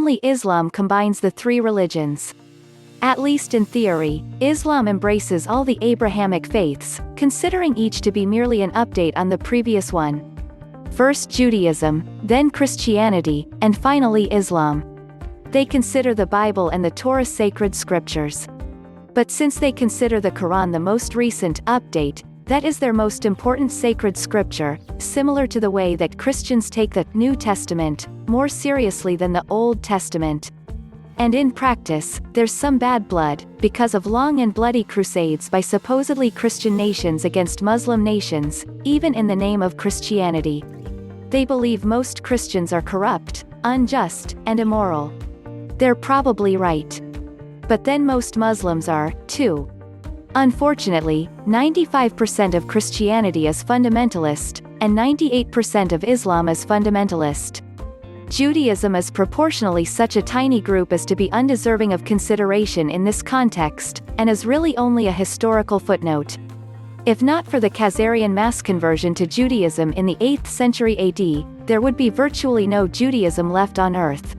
only Islam combines the three religions. At least in theory, Islam embraces all the Abrahamic faiths, considering each to be merely an update on the previous one. First Judaism, then Christianity, and finally Islam. They consider the Bible and the Torah sacred scriptures. But since they consider the Quran the most recent update, that is their most important sacred scripture, similar to the way that Christians take the New Testament more seriously than the Old Testament. And in practice, there's some bad blood, because of long and bloody crusades by supposedly Christian nations against Muslim nations, even in the name of Christianity. They believe most Christians are corrupt, unjust, and immoral. They're probably right. But then most Muslims are, too. Unfortunately, 95% of Christianity is fundamentalist, and 98% of Islam is fundamentalist. Judaism is proportionally such a tiny group as to be undeserving of consideration in this context, and is really only a historical footnote. If not for the Khazarian mass conversion to Judaism in the 8th century AD, there would be virtually no Judaism left on earth.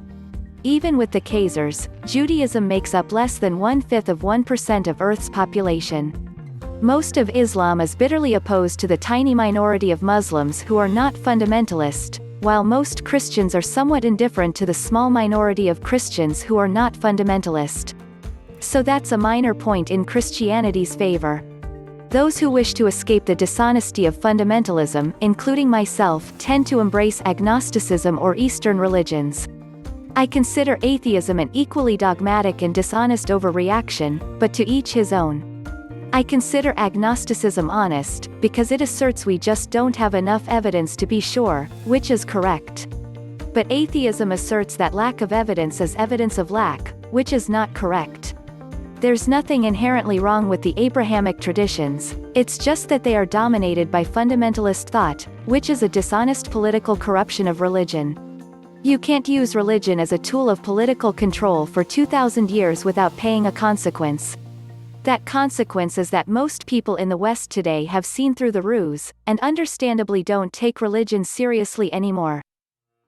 Even with the Khazars, Judaism makes up less than 1/5% of Earth's population. Most of Islam is bitterly opposed to the tiny minority of Muslims who are not fundamentalist, while most Christians are somewhat indifferent to the small minority of Christians who are not fundamentalist. So that's a minor point in Christianity's favor. Those who wish to escape the dishonesty of fundamentalism, including myself, tend to embrace agnosticism or Eastern religions. I consider atheism an equally dogmatic and dishonest overreaction, but to each his own. I consider agnosticism honest, because it asserts we just don't have enough evidence to be sure, which is correct. But atheism asserts that lack of evidence is evidence of lack, which is not correct. There's nothing inherently wrong with the Abrahamic traditions, it's just that they are dominated by fundamentalist thought, which is a dishonest political corruption of religion. You can't use religion as a tool of political control for 2,000 years without paying a consequence. That consequence is that most people in the West today have seen through the ruse, and understandably don't take religion seriously anymore.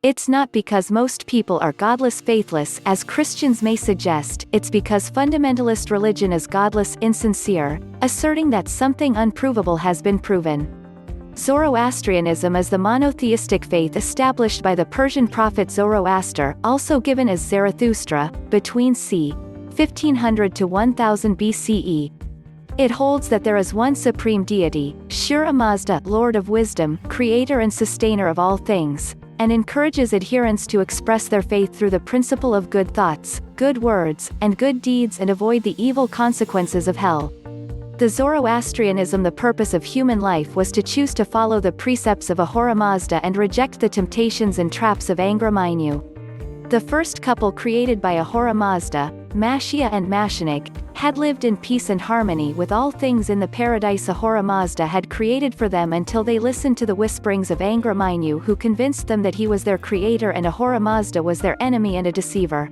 It's not because most people are godless faithless as Christians may suggest, it's because fundamentalist religion is godless insincere, asserting that something unprovable has been proven. Zoroastrianism is the monotheistic faith established by the Persian prophet Zoroaster, also given as Zarathustra, between c. 1500 to 1000 BCE. It holds that there is one supreme deity, Shura Mazda, Lord of Wisdom, creator and sustainer of all things, and encourages adherents to express their faith through the principle of good thoughts, good words, and good deeds and avoid the evil consequences of hell. The Zoroastrianism the purpose of human life was to choose to follow the precepts of Ahura Mazda and reject the temptations and traps of Angra Mainyu. The first couple created by Ahura Mazda, Mashia and Mashinig, had lived in peace and harmony with all things in the paradise Ahura Mazda had created for them until they listened to the whisperings of Angra Mainyu, who convinced them that he was their creator and Ahura Mazda was their enemy and a deceiver.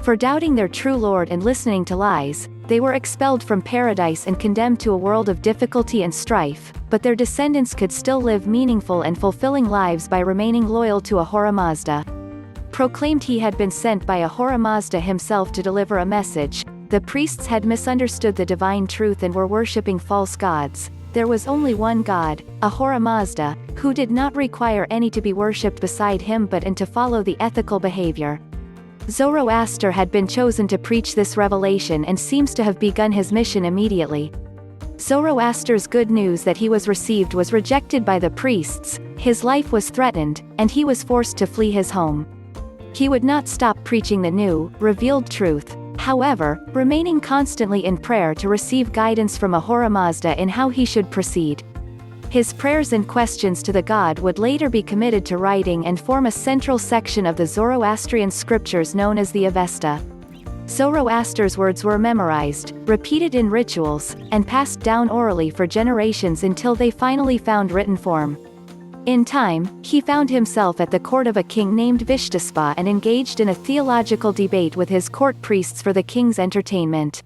For doubting their true Lord and listening to lies, they were expelled from paradise and condemned to a world of difficulty and strife, but their descendants could still live meaningful and fulfilling lives by remaining loyal to Ahura Mazda. Proclaimed he had been sent by Ahura Mazda himself to deliver a message, the priests had misunderstood the divine truth and were worshipping false gods. There was only one God, Ahura Mazda, who did not require any to be worshipped beside him but and to follow the ethical behavior. Zoroaster had been chosen to preach this revelation and seems to have begun his mission immediately. Zoroaster's good news that he was received was rejected by the priests, his life was threatened, and he was forced to flee his home. He would not stop preaching the new, revealed truth, however, remaining constantly in prayer to receive guidance from Ahura Mazda in how he should proceed. His prayers and questions to the god would later be committed to writing and form a central section of the Zoroastrian scriptures known as the Avesta. Zoroaster's words were memorized, repeated in rituals, and passed down orally for generations until they finally found written form. In time, he found himself at the court of a king named Vishtaspa and engaged in a theological debate with his court priests for the king's entertainment.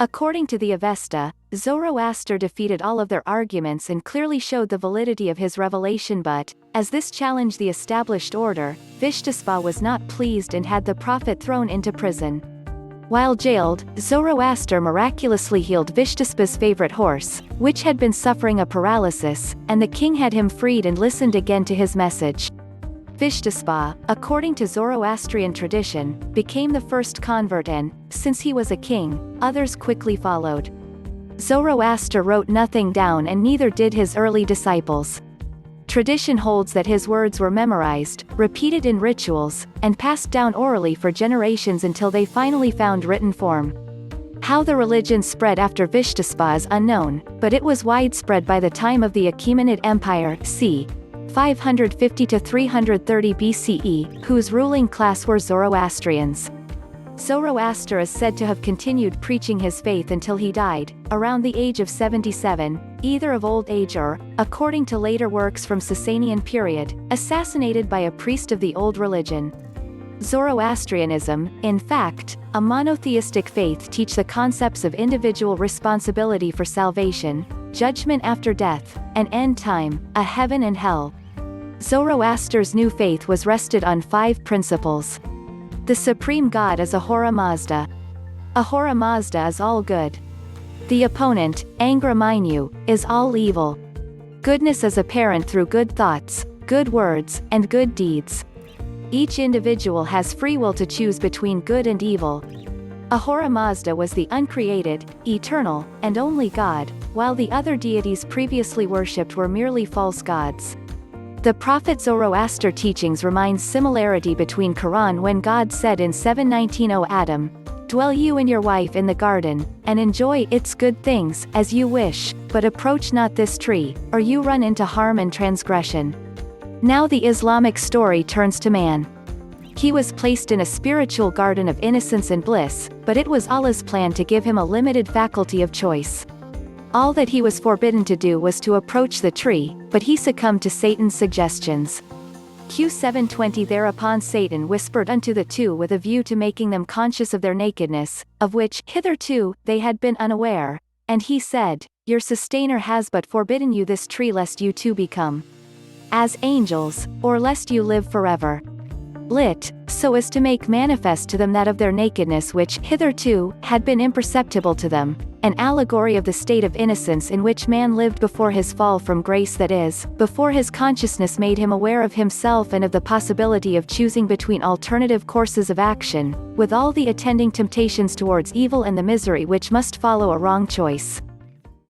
According to the Avesta, Zoroaster defeated all of their arguments and clearly showed the validity of his revelation, but, as this challenged the established order, Vishtaspa was not pleased and had the prophet thrown into prison. While jailed, Zoroaster miraculously healed Vishtaspa's favorite horse, which had been suffering a paralysis, and the king had him freed and listened again to his message. Vishtaspa, according to Zoroastrian tradition, became the first convert and, since he was a king, others quickly followed. Zoroaster wrote nothing down and neither did his early disciples. Tradition holds that his words were memorized, repeated in rituals, and passed down orally for generations until they finally found written form. How the religion spread after Vishtaspa is unknown, but it was widespread by the time of the Achaemenid Empire, c. 550 to 330 BCE, whose ruling class were Zoroastrians. Zoroaster is said to have continued preaching his faith until he died, around the age of 77, either of old age or, according to later works from Sasanian period, assassinated by a priest of the old religion. Zoroastrianism, in fact, a monotheistic faith, teach the concepts of individual responsibility for salvation, judgment after death, an end time, a heaven and hell. Zoroaster's new faith was rested on 5 principles. The supreme god is Ahura Mazda. Ahura Mazda is all good. The opponent, Angra Mainyu, is all evil. Goodness is apparent through good thoughts, good words, and good deeds. Each individual has free will to choose between good and evil. Ahura Mazda was the uncreated, eternal, and only God, while the other deities previously worshipped were merely false gods. The prophet Zoroaster teachings reminds similarity between Quran when God said in 7:19, O Adam, dwell you and your wife in the garden, and enjoy its good things, as you wish, but approach not this tree, or you run into harm and transgression. Now the Islamic story turns to man. He was placed in a spiritual garden of innocence and bliss, but it was Allah's plan to give him a limited faculty of choice. All that he was forbidden to do was to approach the tree, but he succumbed to Satan's suggestions. Q720 Thereupon Satan whispered unto the two with a view to making them conscious of their nakedness, of which, hitherto, they had been unaware, and he said, Your sustainer has but forbidden you this tree lest you too become as angels, or lest you live forever. Lit, so as to make manifest to them that of their nakedness which, hitherto, had been imperceptible to them, an allegory of the state of innocence in which man lived before his fall from grace, that is, before his consciousness made him aware of himself and of the possibility of choosing between alternative courses of action, with all the attending temptations towards evil and the misery which must follow a wrong choice.